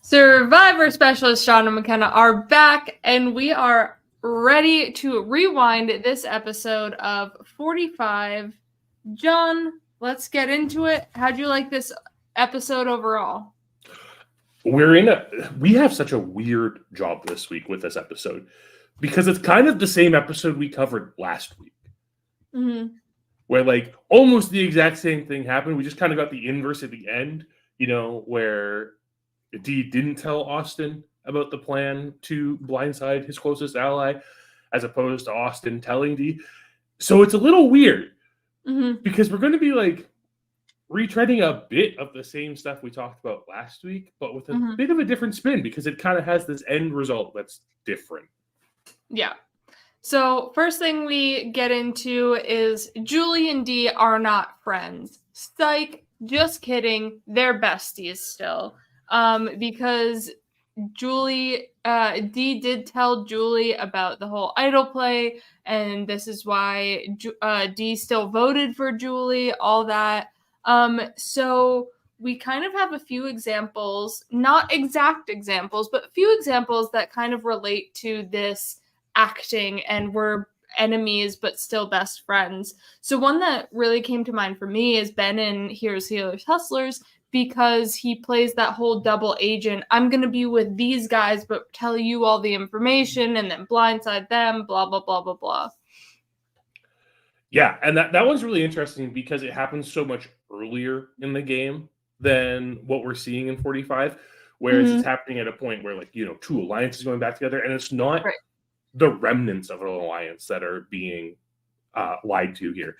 Survivor Specialist John and McKenna are back, and we are ready to rewind this episode of 45. John, let's get into it. How'd you like this episode overall? We have such a weird job this week with this episode because it's kind of the same episode we covered last week. Mm-hmm. Where like almost the exact same thing happened. We just kind of got the inverse at the end, where Dee didn't tell Austin about the plan to blindside his closest ally, as opposed to Austin telling Dee. So it's a little weird because we're going to be like retreading a bit of the same stuff we talked about last week, but with a bit of a different spin because it kind of has this end result that's different. Yeah. So first thing we get into is Julie and Dee are not friends. Psych, just kidding. They're besties still. Because Dee did tell Julie about the whole idol play, and this is why Dee still voted for Julie, all that. So we kind of have a few examples, not exact examples, but a few examples that kind of relate to this acting, and we're enemies but still best friends. So one that really came to mind for me is Ben in Heroes, Healers, Hustlers, because he plays that whole double agent. I'm going to be with these guys, but tell you all the information and then blindside them, blah, blah, blah, blah, blah. Yeah, and that one's really interesting because it happens so much earlier in the game than what we're seeing in 45, whereas it's happening at a point where, like, two alliances going back together, and it's not the remnants of an alliance that are being lied to here.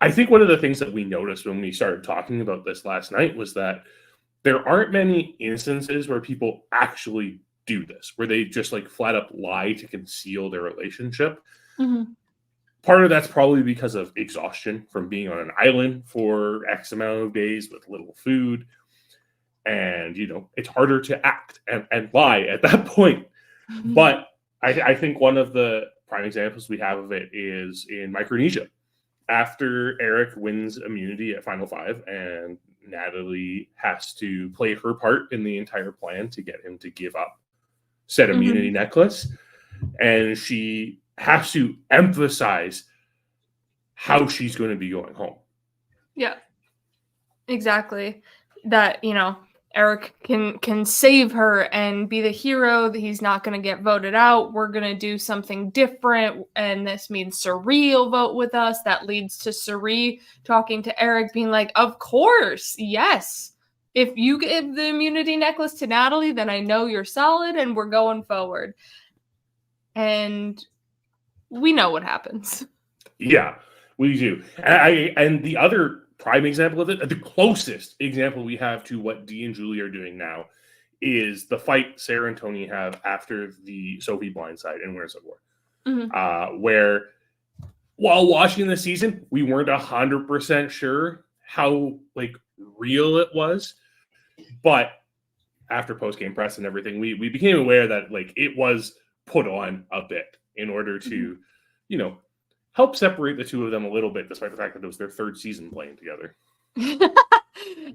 I think one of the things that we noticed when we started talking about this last night was that there aren't many instances where people actually do this, where they just like flat up lie to conceal their relationship. Part of that's probably because of exhaustion from being on an island for X amount of days with little food. And, it's harder to act and lie at that point. But I think one of the prime examples we have of it is in Micronesia. After Eric wins immunity at Final Five and Natalie has to play her part in the entire plan to get him to give up said immunity necklace. And she has to emphasize how she's going to be going home. Yeah, exactly. That, Eric can save her and be the hero, that he's not going to get voted out. We're going to do something different. And this means Cirie will vote with us. That leads to Cirie talking to Eric being like, of course, yes. If you give the immunity necklace to Natalie, then I know you're solid and we're going forward. And we know what happens. Yeah, we do. And the other prime example of it, the closest example we have to what Dee and Julie are doing now, is the fight Sarah and Tony have after the Sophie blindside in Winners of War. Where while watching the season, we weren't 100% sure how real it was. But after post-game press and everything, we became aware that it was put on a bit in order to, help separate the two of them a little bit, despite the fact that it was their third season playing together.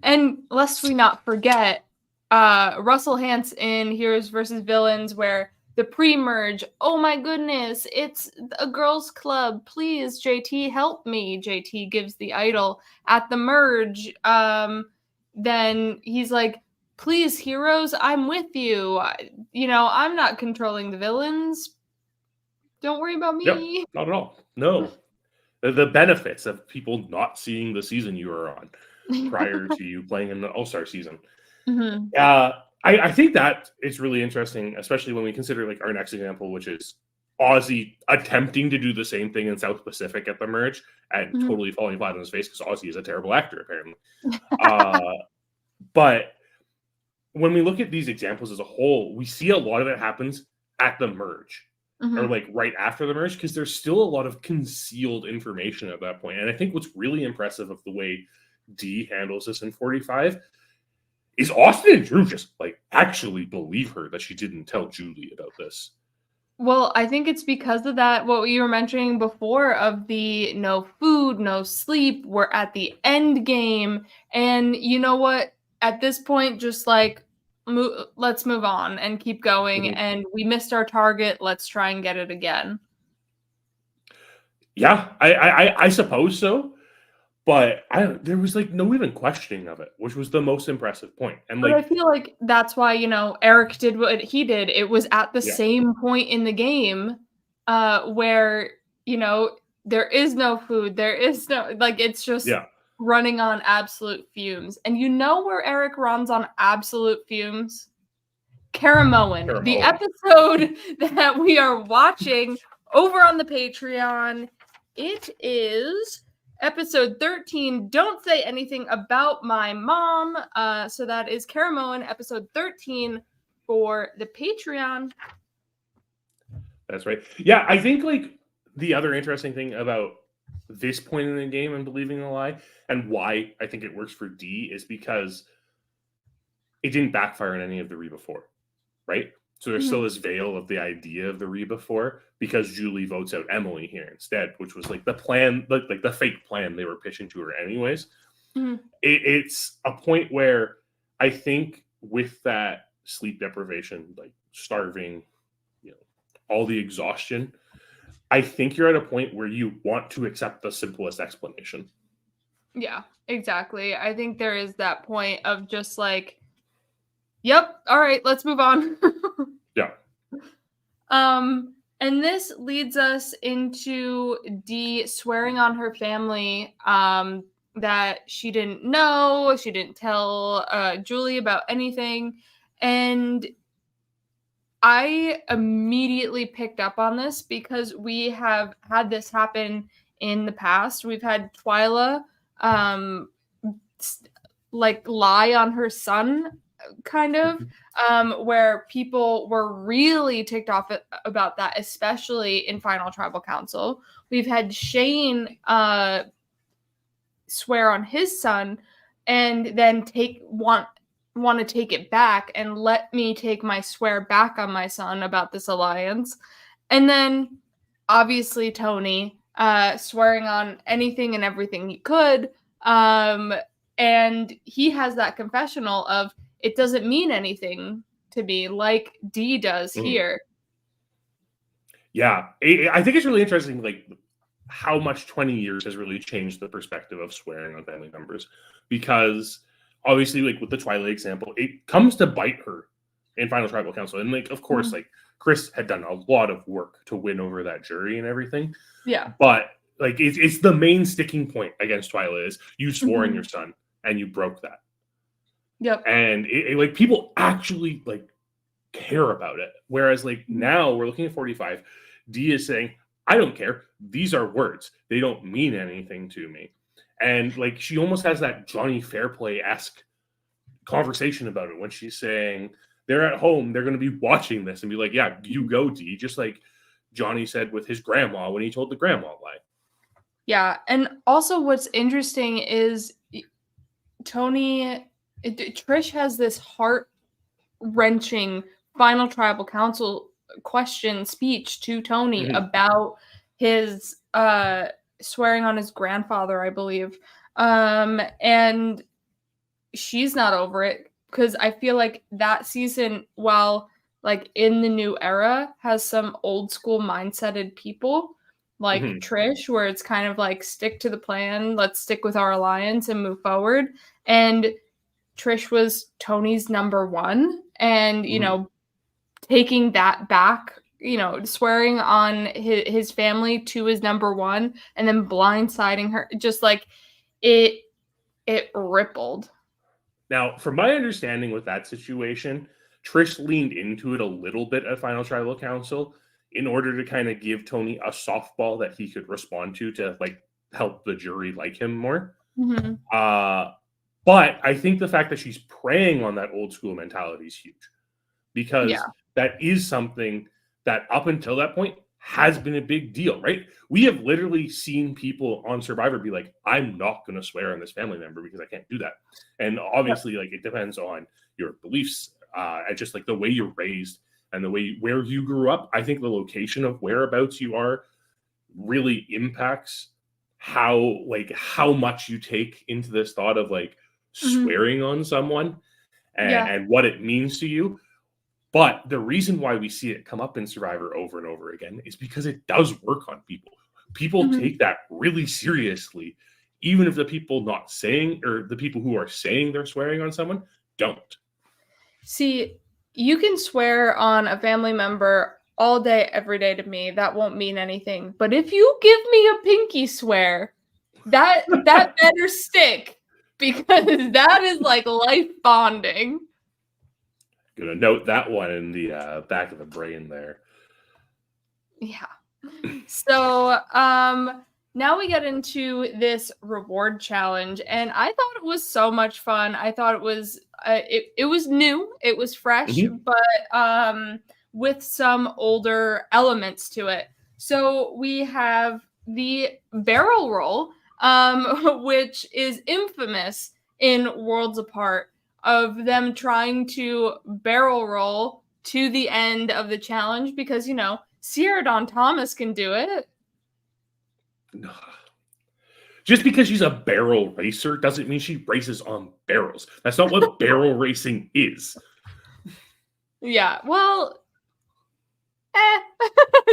And lest we not forget, Russell Hantz in Heroes versus Villains, where the pre-merge, oh my goodness, it's a girls' club. Please, JT, help me. JT gives the idol at the merge. Then he's like, please, heroes, I'm with you. I'm not controlling the villains. Don't worry about me. Yep, not at all. No. The benefits of people not seeing the season you were on prior to you playing in the All-Star season. I think that is really interesting, especially when we consider our next example, which is Ozzy attempting to do the same thing in South Pacific at the merge and totally falling flat on his face because Ozzy is a terrible actor, apparently. But when we look at these examples as a whole, we see a lot of it happens at the merge. Or right after the merge, because there's still a lot of concealed information at that point. And I think what's really impressive of the way Dee handles this in 45 is Austin and Drew just actually believe her that she didn't tell Julie about this. Well, I think it's because of that, what you were mentioning before of the no food, no sleep. We're at the end game. And you know what? At this point, just let's move on and keep going. Mhm. And we missed our target. Let's try and get it again. Yeah, I suppose so. But there was like no even questioning of it, which was the most impressive point. And But I like, feel like that's why, Eric did what he did. It was at the yeah, same point in the game where, you know, there is no food. There is no, like, it's just yeah, running on absolute fumes. And you know where Eric runs on absolute fumes? Caramoan, the Caramoan. episode that we are watching over on the Patreon. It is episode 13. Don't say anything about my mom. So that is Caramoan, episode 13 for the Patreon. That's right. Yeah, I think like the other interesting thing about this point in the game and believing a lie, and why I think it works for D, is because it didn't backfire in any of the re before, right? So there's still Mhm. this veil of the idea of the re before, because Julie votes out Emily here instead, which was like the plan, like the fake plan they were pitching to her anyways. Mhm. It's a point where I think with that sleep deprivation, like starving, all the exhaustion, I think you're at a point where you want to accept the simplest explanation. Yeah, exactly. I think there is that point of just like, yep, all right, let's move on. Yeah. And this leads us into Dee swearing on her family that she didn't know, she didn't tell Julie about anything. And I immediately picked up on this because we have had this happen in the past. We've had Twyla um, like lie on her son, kind of, where people were really ticked off about that, especially in Final Tribal Council. We've had Shane swear on his son and then want to take it back and let me take my swear back on my son about this alliance. And then obviously Tony swearing on anything and everything he could. And he has that confessional of it doesn't mean anything to me, like Dee does Mhm. here. Yeah. I think it's really interesting, like how much 20 years has really changed the perspective of swearing on family members. Because obviously, like with the Twilight example, it comes to bite her in Final Tribal Council. And like, of course, Mhm. like Chris had done a lot of work to win over that jury and everything. Yeah. But like it's the main sticking point against Twilight is you swore on your Mhm. son and you broke that. Yep. And like people actually like care about it. Whereas like Mhm. now we're looking at 45, D is saying, I don't care. These are words. They don't mean anything to me. And like she almost has that Johnny Fairplay-esque conversation about it when she's saying they're at home, they're going to be watching this and be like, yeah, you go, D, just like Johnny said with his grandma when he told the grandma lie. Yeah. And also what's interesting is Trish has this heart wrenching Final Tribal Council question speech to Tony Mhm. about his swearing on his grandfather, I believe. And she's not over it because I feel like that season, while like in the new era, has some old school mindseted people like Mhm. Trish, where it's kind of like stick to the plan, let's stick with our alliance and move forward. And Trish was Tony's number one, and Mhm. taking that back, swearing on his family to his number one, and then blindsiding her, just like it, it rippled. Now, from my understanding with that situation, Trish leaned into it a little bit at Final Tribal Council in order to kind of give Tony a softball that he could respond to like help the jury like him more. Mm-hmm. Uh, but I think the fact that she's preying on that old school mentality is huge Yeah. because that is something that up until that point has been a big deal, right? We have literally seen people on Survivor be like, I'm not going to swear on this family member because I can't do that. And Yep. obviously, like, it depends on your beliefs and just like the way you're raised and the way where you grew up. I think the location of whereabouts you are really impacts how much you take into this thought of like Mhm. swearing on someone. and what it means to you. But the reason why we see it come up in Survivor over and over again is because it does work on people. People take that really seriously, even if the people not saying, or the people who are saying they're swearing on someone don't. See, you can swear on a family member all day, every day to me. That won't mean anything. But if you give me a pinky swear, that better stick, because that is like life bonding. Gonna note that one in the back of the brain there. Yeah. So now we get into this reward challenge, and I thought it was so much fun. I thought it was it was new, it was fresh, but with some older elements to it. So we have the barrel roll, which is infamous in Worlds Apart, of them trying to barrel roll to the end of the challenge because, you know, Sierra Dawn Thomas can do it. Just because she's a barrel racer doesn't mean she races on barrels. That's not what barrel racing is. Yeah, well,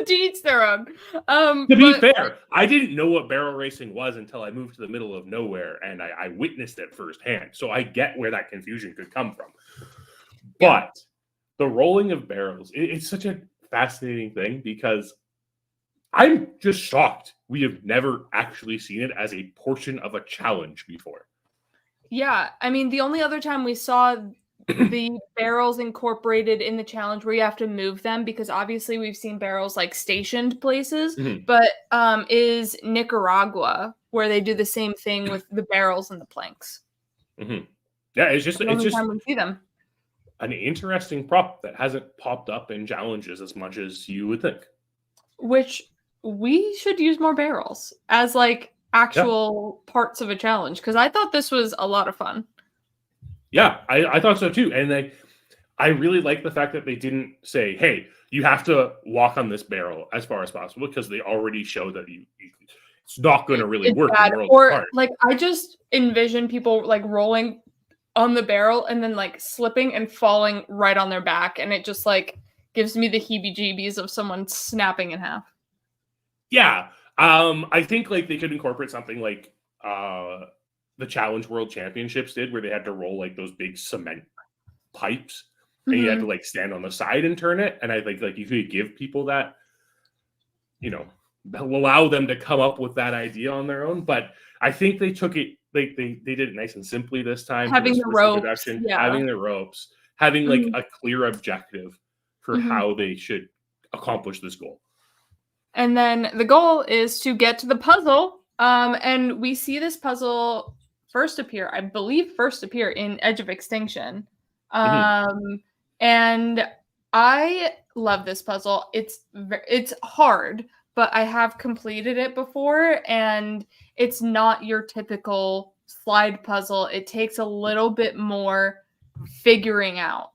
to each their own. To be fair, I didn't know what barrel racing was until I moved to the middle of nowhere and I witnessed it firsthand. So I get where that confusion could come from. But the rolling of barrels, it's such a fascinating thing because I'm just shocked we have never actually seen it as a portion of a challenge before. Yeah, I mean, the only other time we saw the barrels incorporated in the challenge where you have to move them, because obviously we've seen barrels like stationed places, but is Nicaragua, where they do the same thing with the barrels and the planks. Yeah, it's just time we see them. An interesting prop that hasn't popped up in challenges as much as you would think. Which we should use more barrels as like actual parts of a challenge, because I thought this was a lot of fun. Yeah, I thought so too. And I really like the fact that they didn't say, hey, you have to walk on this barrel as far as possible, because they already show that it's not going to really work. Or like, I just envision people like rolling on the barrel and then like slipping and falling right on their back. And it just like gives me the heebie-jeebies of someone snapping in half. Yeah. I think like they could incorporate something like the Challenge World Championships did, where they had to roll like those big cement pipes and you had to like stand on the side and turn it. And I think like you could give people that, you know, allow them to come up with that idea on their own. But I think they took it, like they did it nice and simply this time. Having the ropes, having the ropes, having like a clear objective for how they should accomplish this goal. And then the goal is to get to the puzzle. And we see this puzzle first appear in Edge of Extinction. And I love this puzzle. It's hard, but I have completed it before, and it's not your typical slide puzzle. It takes a little bit more figuring out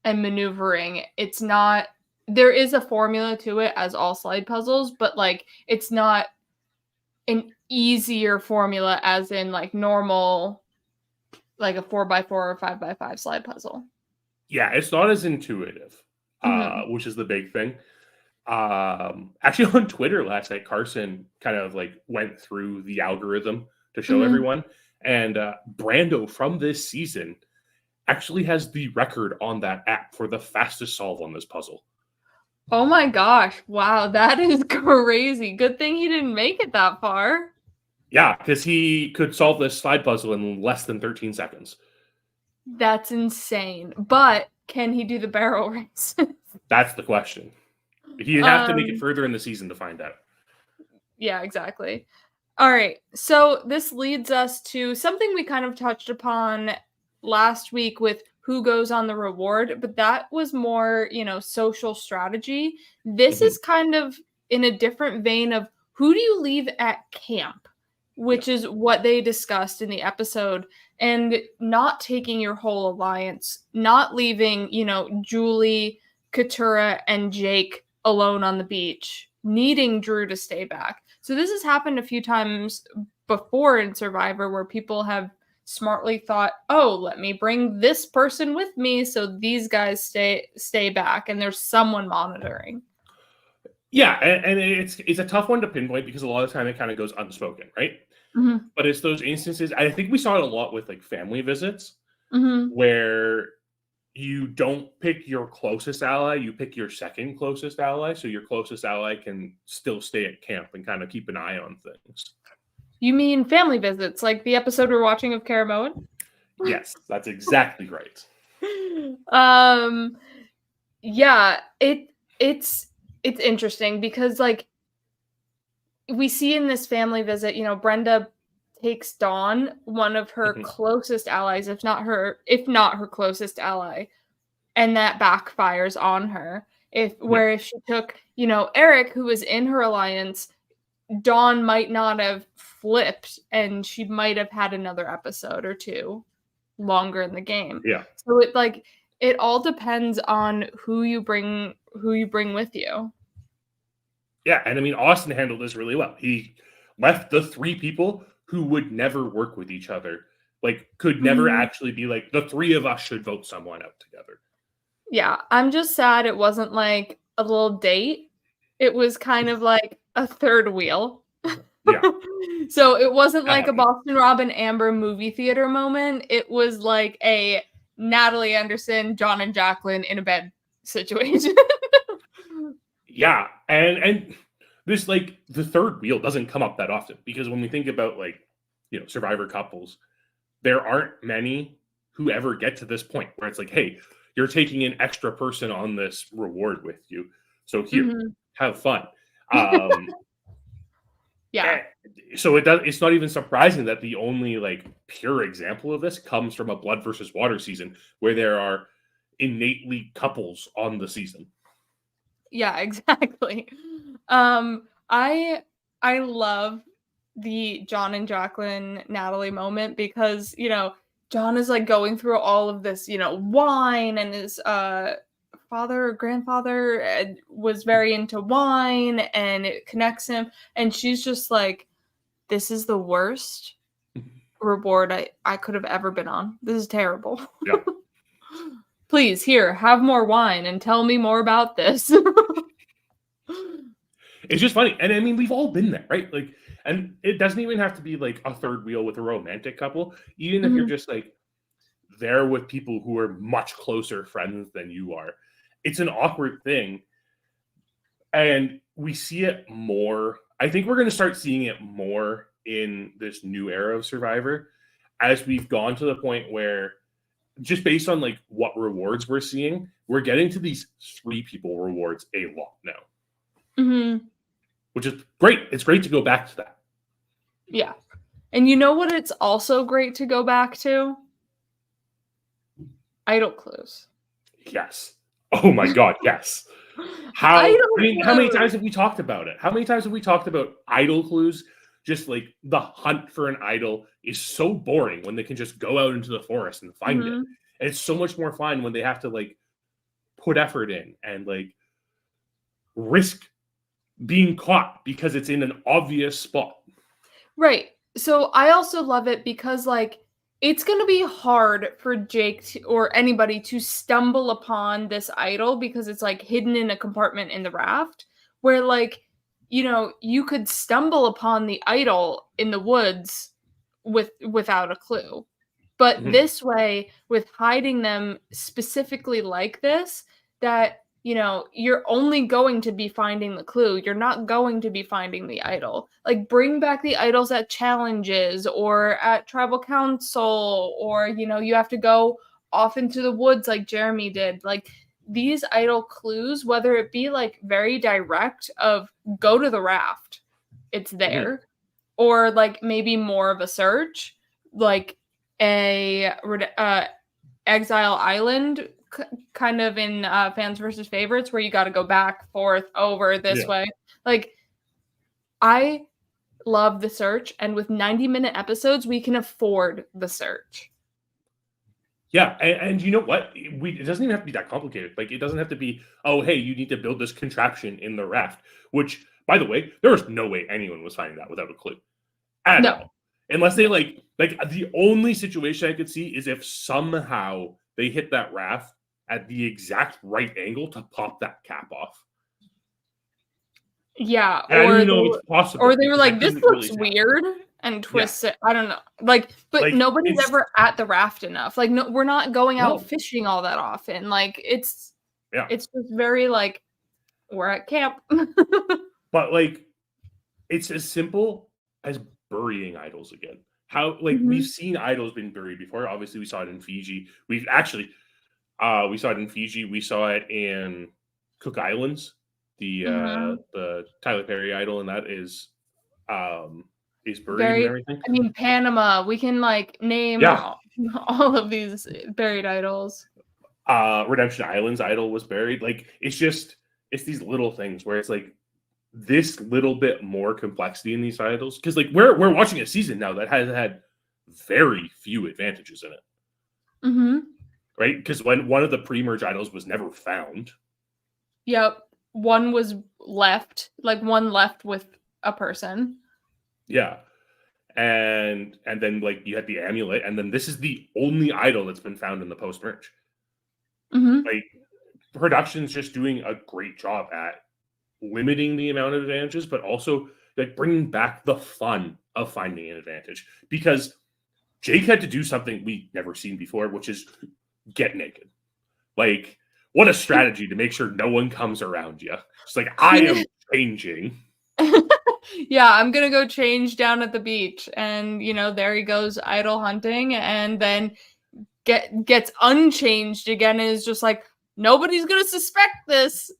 and maneuvering. It's not, there is a formula to it, as all slide puzzles, but like it's not an easier formula as in like normal, like a 4x4 or 5x5 slide puzzle. Yeah, it's not as intuitive, which is the big thing. Actually on Twitter last night, Carson kind of like went through the algorithm to show everyone, and Brando from this season actually has the record on that app for the fastest solve on this puzzle. Oh my gosh. Wow, that is crazy. Good thing he didn't make it that far. Yeah, because he could solve this slide puzzle in less than 13 seconds. That's insane. But can he do the barrel race? That's the question. He'd have to make it further in the season to find out. Yeah, exactly. All right. So this leads us to something we kind of touched upon last week with who goes on the reward, but that was more, you know, social strategy. This is kind of in a different vein of who do you leave at camp, which is what they discussed in the episode, and not taking your whole alliance, not leaving, you know, Julie, Katurah, and Jake alone on the beach, needing Drew to stay back. So this has happened a few times before in Survivor, where people have smartly thought, oh, let me bring this person with me so these guys stay back and there's someone monitoring. Yeah, and it's a tough one to pinpoint because a lot of the time it kind of goes unspoken, right? Mm-hmm. But it's those instances. I think we saw it a lot with like family visits, Mm-hmm. where you don't pick your closest ally, you pick your second closest ally, so your closest ally can still stay at camp and kind of keep an eye on things. You mean family visits, like the episode we're watching of Karamoan? Yes, that's exactly right. Yeah, it's interesting because like we see in this family visit, Brenda takes Dawn, one of her closest allies, if not her closest ally, and that backfires on her. If she took, Eric, who was in her alliance, Dawn might not have flipped and she might have had another episode or two longer in the game. Yeah. So it all depends on who you bring with you. Yeah, and I mean, Austin handled this really well. He left the three people who would never work with each other, like could never actually be like, the three of us should vote someone out together. Yeah, I'm just sad it wasn't like a little date. It was kind of like a third wheel. Yeah. So it wasn't like a Boston Rob and Amber movie theater moment. It was like a Natalie Anderson, John and Jacqueline in a bed situation. Yeah, and this, like, the third wheel doesn't come up that often because when we think about, like, Survivor couples, there aren't many who ever get to this point where it's like, hey, you're taking an extra person on this reward with you, so here, have fun. Yeah. So it's not even surprising that the only like pure example of this comes from a Blood versus Water season where there are innately couples on the season. Yeah, exactly. I love the John and Jacqueline Natalie moment because, John is like going through all of this, wine, and his father or grandfather was very into wine and it connects him, and she's just like, this is the worst reward I could have ever been on. This is terrible. Yeah. Please, here, have more wine and tell me more about this. It's just funny. And I mean, we've all been there, right? Like, and it doesn't even have to be like a third wheel with a romantic couple. Even if you're just like there with people who are much closer friends than you are, it's an awkward thing. And we see it more. I think we're going to start seeing it more in this new era of Survivor as we've gone to the point where, just based on like what rewards we're seeing, we're getting to these three people rewards a lot now. Which is great. It's great to go back to that. Yeah. And you know what it's also great to go back to? Idol clues. Yes. Oh my God, yes. How many times have we talked about it? How many times have we talked about idol clues? Just like the hunt for an idol is so boring when they can just go out into the forest and find it. And it's so much more fun when they have to like put effort in and like risk being caught because it's in an obvious spot. Right. So I also love it because like it's going to be hard for Jake or anybody to stumble upon this idol because it's like hidden in a compartment in the raft where like, you could stumble upon the idol in the woods without a clue. But this way, with hiding them specifically like this, that you're only going to be finding the clue. You're not going to be finding the idol. Like, bring back the idols at challenges or at tribal council, or, you have to go off into the woods like Jeremy did. Like, these idol clues, whether it be like very direct of go to the raft, it's there, or like maybe more of a search, like a Exile Island kind of in Fans versus Favorites, where you got to go back, forth, over this way. Like, I love the search, and with 90-minute episodes, we can afford the search. Yeah, and you know what? It doesn't even have to be that complicated. Like, it doesn't have to be, oh, hey, you need to build this contraption in the raft, which, by the way, there was no way anyone was finding that without a clue at all. Unless they like the only situation I could see is if somehow they hit that raft at the exact right angle to pop that cap off. Yeah, And I don't even know if it's possible. or they were because like, that "This didn't looks really happen. weird," and twist it. I don't know. Like, but Like, nobody's it's- ever at the raft enough. Like, no, we're not going out No. fishing all that often. Like, it's Yeah. just very like we're at camp. But like, it's as simple as burying idols again. How like Mhm. we've seen idols being buried before. Obviously, we saw it in Fiji. We saw it in Fiji. We saw it in Cook Islands. Mhm. The Tyler Perry idol, and that is buried and Very. everything. I mean, Panama. We can like name Yeah. all of these buried idols. Redemption Island's idol was buried. Like it's these little things where it's like this little bit more complexity in these idols because like we're watching a season now that has had very few advantages in it, Mm-hmm. right? Because when one of the pre-merge idols was never found. Yep. One was left, like one left with a person. Yeah. And then like you had the amulet, and then this is the only idol that's been found in the post-merge. Mm-hmm. Like production's just doing a great job at limiting the amount of advantages, but also like bringing back the fun of finding an advantage. Because Jake had to do something we've never seen before, which is get naked. Like, what a strategy to make sure no one comes around you. It's like, I am changing. Yeah, I'm gonna go change down at the beach, and there he goes idol hunting, and then gets unchanged again, and is just like, nobody's gonna suspect this.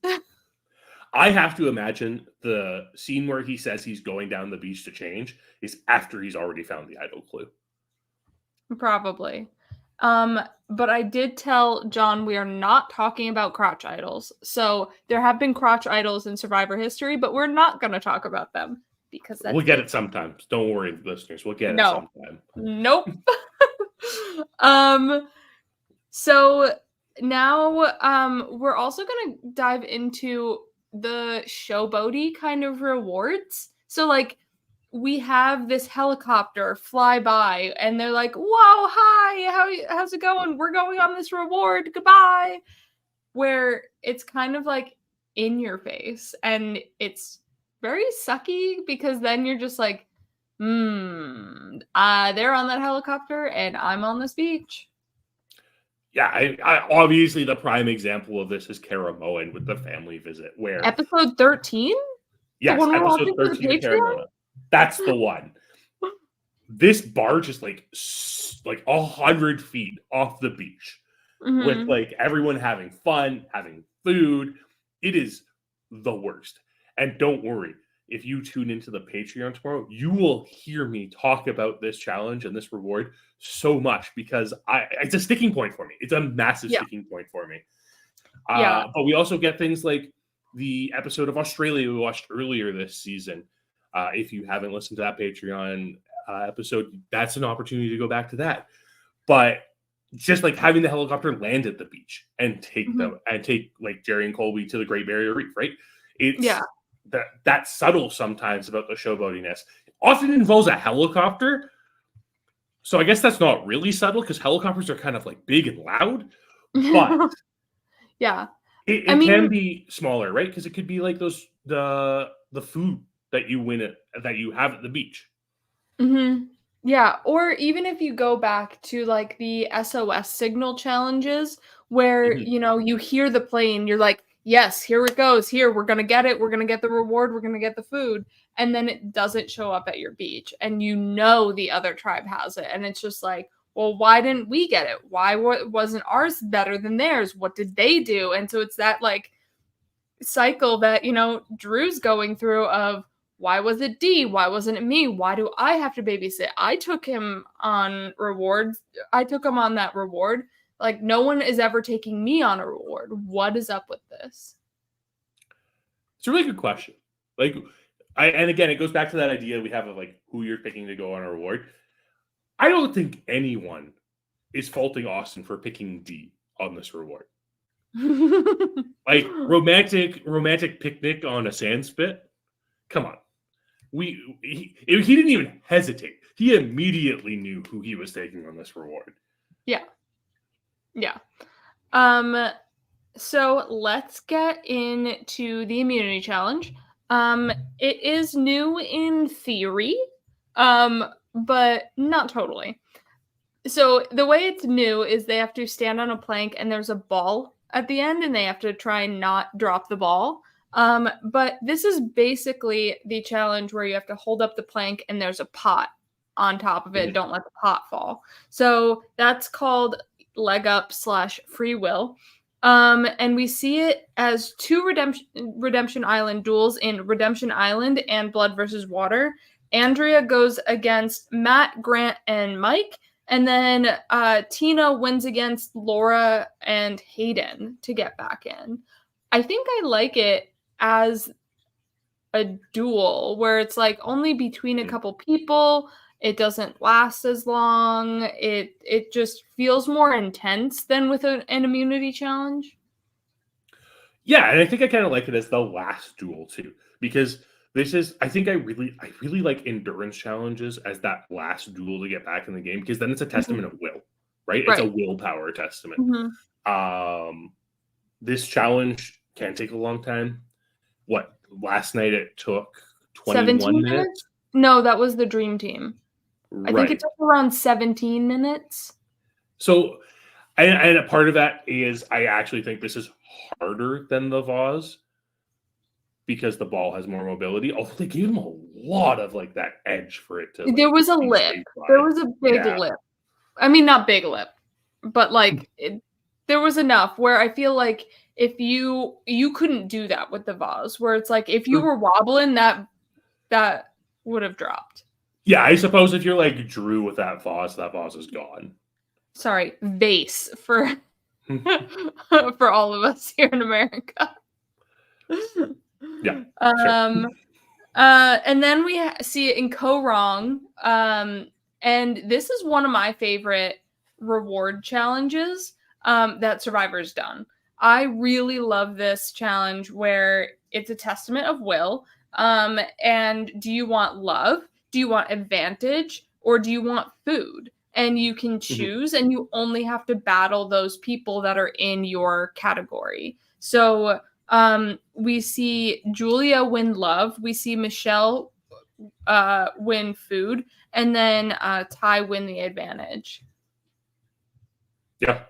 I have to imagine the scene where he says he's going down the beach to change is after he's already found the idol clue. Probably. But I did tell John we are not talking about crotch idols. So there have been crotch idols in Survivor history, but we're not going to talk about them because we'll get it sometimes. Don't worry, listeners. We'll get it sometime. Nope. So now we're also going to dive into the showboaty kind of rewards. So like we have this helicopter fly by and they're like, "Whoa, hi, how's it going? We're going on this reward. Goodbye." Where it's kind of like in your face and it's very sucky because then you're just like, they're on that helicopter and I'm on this beach. Yeah, I obviously the prime example of this is Cara Moen with the family visit where episode 13? Yes, episode 13 of Cara Moen. That's the one. This barge is like 100 feet off the beach with like everyone having fun, having food. It is the worst. And don't worry, if you tune into the Patreon tomorrow, you will hear me talk about this challenge and this reward so much because it's a sticking point for me. It's a massive sticking point for me. But we also get things like the episode of Australia we watched earlier this season. If you haven't listened to that Patreon episode, that's an opportunity to go back to that. But just like having the helicopter land at the beach and take them and take like Jerry and Colby to the Great Barrier Reef, right? It's that's subtle sometimes about the showboatiness. It often involves a helicopter. So I guess that's not really subtle because helicopters are kind of like big and loud. But yeah. It can be smaller, right? Because it could be like those the food that you win that you have at the beach. Mm-hmm. Yeah, or even if you go back to like the SOS signal challenges where you hear the plane, you're like, yes, here it goes. Here, we're gonna get it. We're gonna get the reward. We're gonna get the food, and then it doesn't show up at your beach, and the other tribe has it, and it's just like, well, why didn't we get it? Why wasn't ours better than theirs? What did they do? And so it's that like cycle that Drew's going through of why was it D? Why wasn't it me? Why do I have to babysit? I took him on rewards. I took him on that reward. Like no one is ever taking me on a reward. What is up with this? It's a really good question. Like, and again, it goes back to that idea we have of like who you're picking to go on a reward. I don't think anyone is faulting Austin for picking D on this reward. Like romantic picnic on a sand spit. Come on. he didn't even hesitate. He immediately knew who he was taking on this reward. Yeah. So let's get into the immunity challenge. It is new in theory, but not totally. So the way it's new is they have to stand on a plank and there's a ball at the end and they have to try and not drop the ball. But this is basically the challenge where you have to hold up the plank and there's a pot on top of it. Don't let the pot fall. So that's called leg up / free will. And we see it as two Redemption Island duels in Redemption Island and Blood versus Water. Andrea goes against Matt, Grant, and Mike. And then Tina wins against Laura and Hayden to get back in. I think I like it as a duel where it's like only between a couple people. It doesn't last as long. It just feels more intense than with an immunity challenge. Yeah, and I think I kind of like it as the last duel too, because this is, I think I really like endurance challenges as that last duel to get back in the game, because then it's a testament of will, right? It's a willpower testament. This challenge can take a long time. What, last night it took 21 minutes? No, that was the dream team. I think it took around 17 minutes. So, and a part of that is I actually think this is harder than the vase because the ball has more mobility. Although they gave them a lot of like that edge for it to. There was a lip. There was a big lip. I mean, not big lip, but like there was enough where I feel like if you couldn't do that with the vase, where it's like if you were wobbling, that would have dropped. Yeah, I suppose if you're like Drew with that vase is gone. Sorry, vase for for all of us here in America. Yeah. And then we see it in Co-Wrong. And this is one of my favorite reward challenges that Survivor's done. I really love this challenge where it's a testament of will. And do you want love? Do you want advantage? Or do you want food? And you can choose, and you only have to battle those people that are in your category. So we see Julia win love. We see Michelle win food. And then Ty win the advantage. Yeah.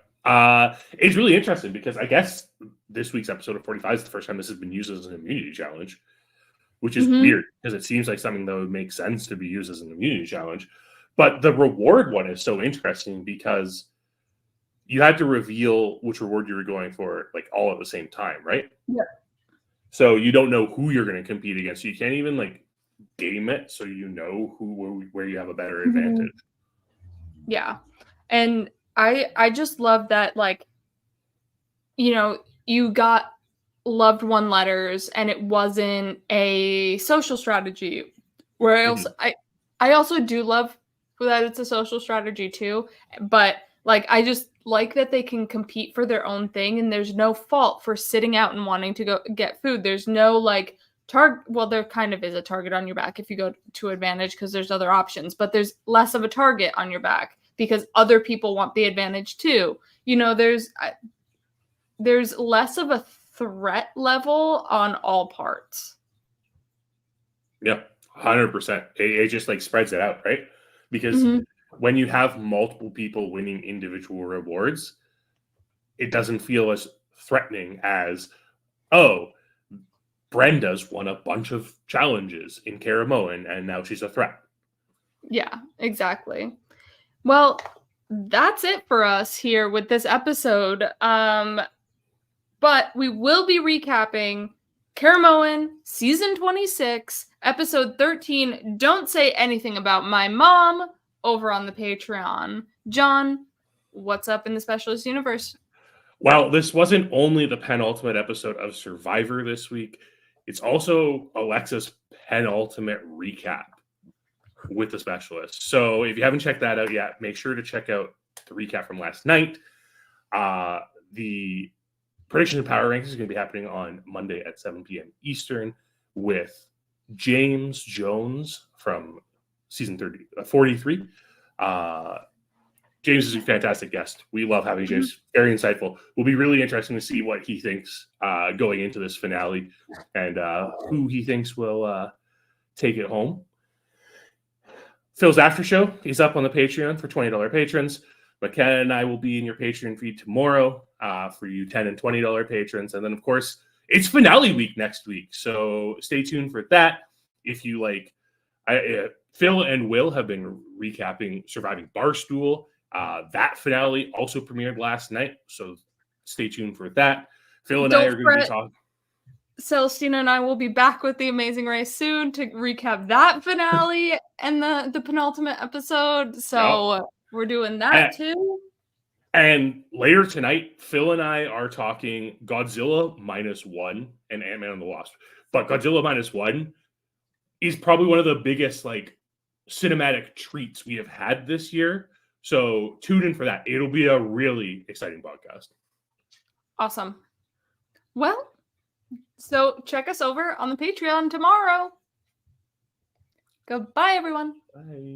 It's really interesting because I guess this week's episode of 45 is the first time this has been used as an immunity challenge, which is weird because it seems like something that would make sense to be used as an immunity challenge. But the reward one is so interesting because you had to reveal which reward you were going for, like all at the same time, right? Yeah. So you don't know who you're going to compete against. You can't even like game it so you know where you have a better advantage. Yeah. And I just love that, like, you know, you got loved one letters and it wasn't a social strategy. Where I also do love that it's a social strategy too, but like I just like that they can compete for their own thing and there's no fault for sitting out and wanting to go get food. There's no like target. Well, there kind of is a target on your back if you go to advantage because there's other options, but there's less of a target on your back because other people want the advantage too. You know, there's less of a threat level on all parts. Yeah, 100%. It just like spreads it out, right? Because when you have multiple people winning individual rewards, it doesn't feel as threatening as, oh, Brenda's won a bunch of challenges in Caramoan and now she's a threat. Yeah, exactly. Well, that's it for us here with this episode. But we will be recapping Caramoan Season 26, Episode 13, Don't Say Anything About My Mom, over on the Patreon. John, what's up in the Specialist Universe? Well, this wasn't only the penultimate episode of Survivor this week, it's also Alexa's penultimate recap with the Specialist. So if you haven't checked that out yet, make sure to check out the recap from last night. The Prediction and Power Rankings is going to be happening on Monday at 7 p.m. Eastern with James Jones from season 43. James is a fantastic guest. We love having James. Very insightful. Will be really interesting to see what he thinks going into this finale and who he thinks will take it home. Phil's after show is up on the Patreon for $20 patrons. McKenna and I will be in your Patreon feed tomorrow for you $10 and $20 patrons. And then, of course, it's finale week next week. So stay tuned for that. If you like, Phil and Will have been recapping Surviving Barstool. That finale also premiered last night. So stay tuned for that. Phil and I are going to be talking. Celestina and I will be back with The Amazing Race soon to recap that finale and the penultimate episode. So we're doing that too. And later tonight, Phil and I are talking Godzilla -1 and Ant-Man and the Wasp. But Godzilla -1 is probably one of the biggest cinematic treats we have had this year. So tune in for that. It'll be a really exciting podcast. Awesome. Well, so check us over on the Patreon tomorrow. Goodbye, everyone. Bye.